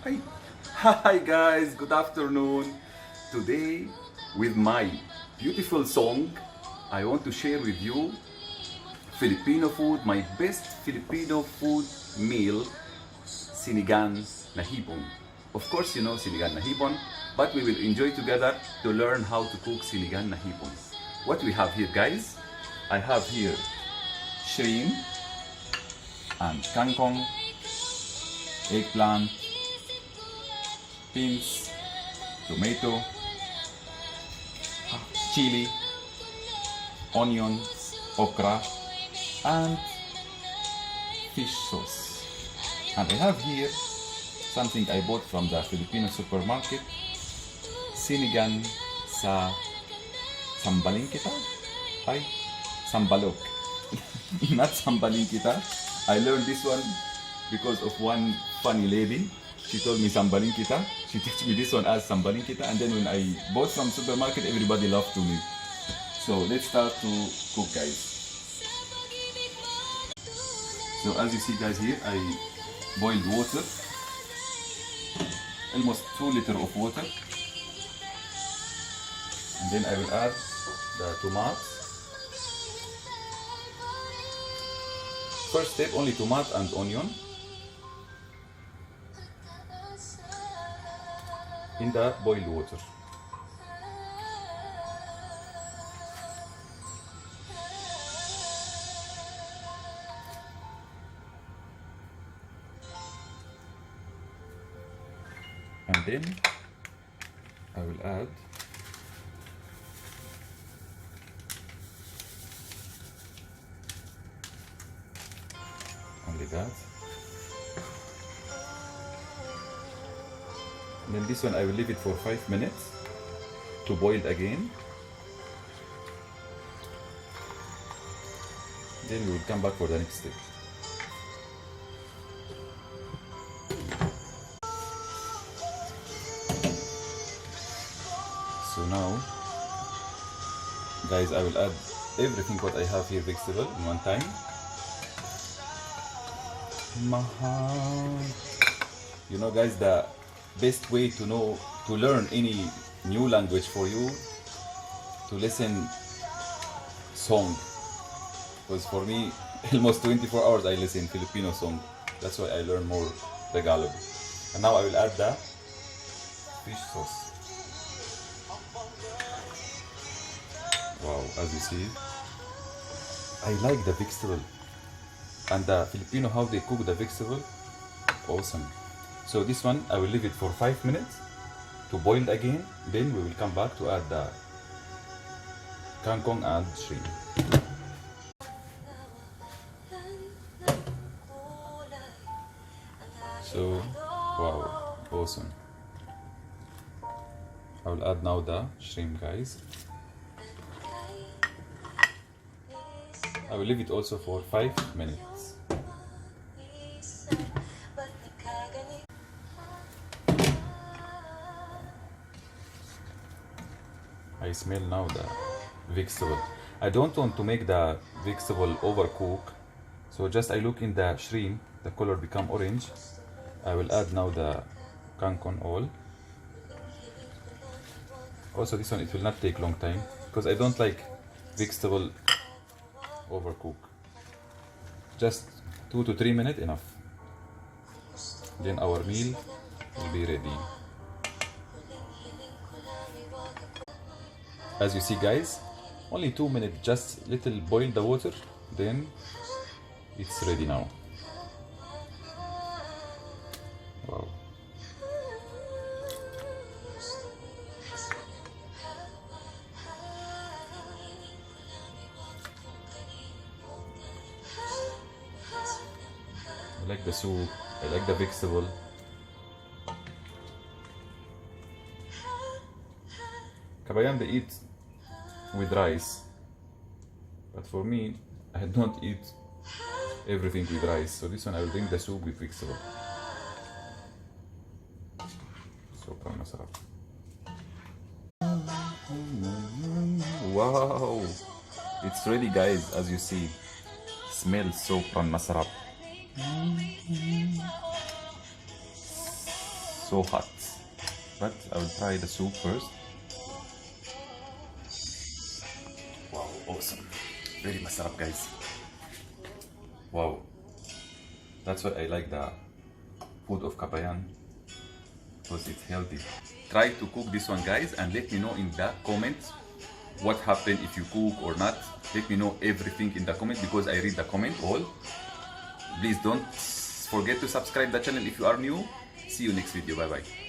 Hi. Hi guys, good afternoon. Today with my beautiful song, I want to share with you Filipino food, my best Filipino food meal, Sinigang na Hipon. Of course you know Sinigang na Hipon, but we will enjoy together to learn how to cook Sinigang na Hipon. What we have here guys, I have here shrimp and Kangkong, eggplant, beans, tomato, chili, onion, okra, and fish sauce. And I have here something I bought from the Filipino supermarket, sinigang sa sambalin kita? Ay, sambalok. Not sambalin kita. I learned this one because of one funny lady. She told me sambalin kita. She teach me this one as sambalin kita, and then when I bought from supermarket, everybody laughed to me. So let's start to cook, guys. So as you see, guys, here I boiled water, almost 2 liters of water, and then I will add the tomatoes. First step, only tomato and onion in the boiled water. And then I will add only that. And then this one I will leave it for 5 minutes to boil again. Then we will come back for the next step. So now, guys, I will add everything what I have here vegetable in one time. You know, guys, the best way to learn any new language for you, to listen song, because for me almost 24 hours I listen Filipino song. That's why I learn more Tagalog. And now I will add the fish sauce. Wow, as you see, I like the vegetable, and the Filipino how they cook the vegetable, awesome. So this one I will leave it for 5 minutes to boil again. Then we will come back to add the kangkong and shrimp. So wow, awesome. I will add now the shrimp, guys. I will leave it also for 5 minutes. I smell now the vegetable. I don't want to make the vegetable overcook, so just I look in the shrimp, the color become orange. I will add now the kangkong all. Also this one, it will not take long time because I don't like vegetable overcook. Just 2 to 3 minutes enough. Then our meal will be ready. As you see, guys, only 2 minutes, just little boil the water, then it's ready now. Wow. I like the soup, I like the vegetable. Kabayan, they eat with rice, but for me, I don't eat everything with rice, so this one I will drink the soup with vegetable. Sobrang masarap. Wow! It's ready, guys, as you see. Smells sobrang masarap. so hot. But I will try the soup first. Wow, awesome. Very masarap, guys. Wow. That's why I like the food of Kabayan, because it's healthy. Try to cook this one, guys, and let me know in the comments what happened, if you cook or not. Let me know everything in the comment, because I read the comment all. Please don't forget to subscribe the channel if you are new. See you next video. Bye bye.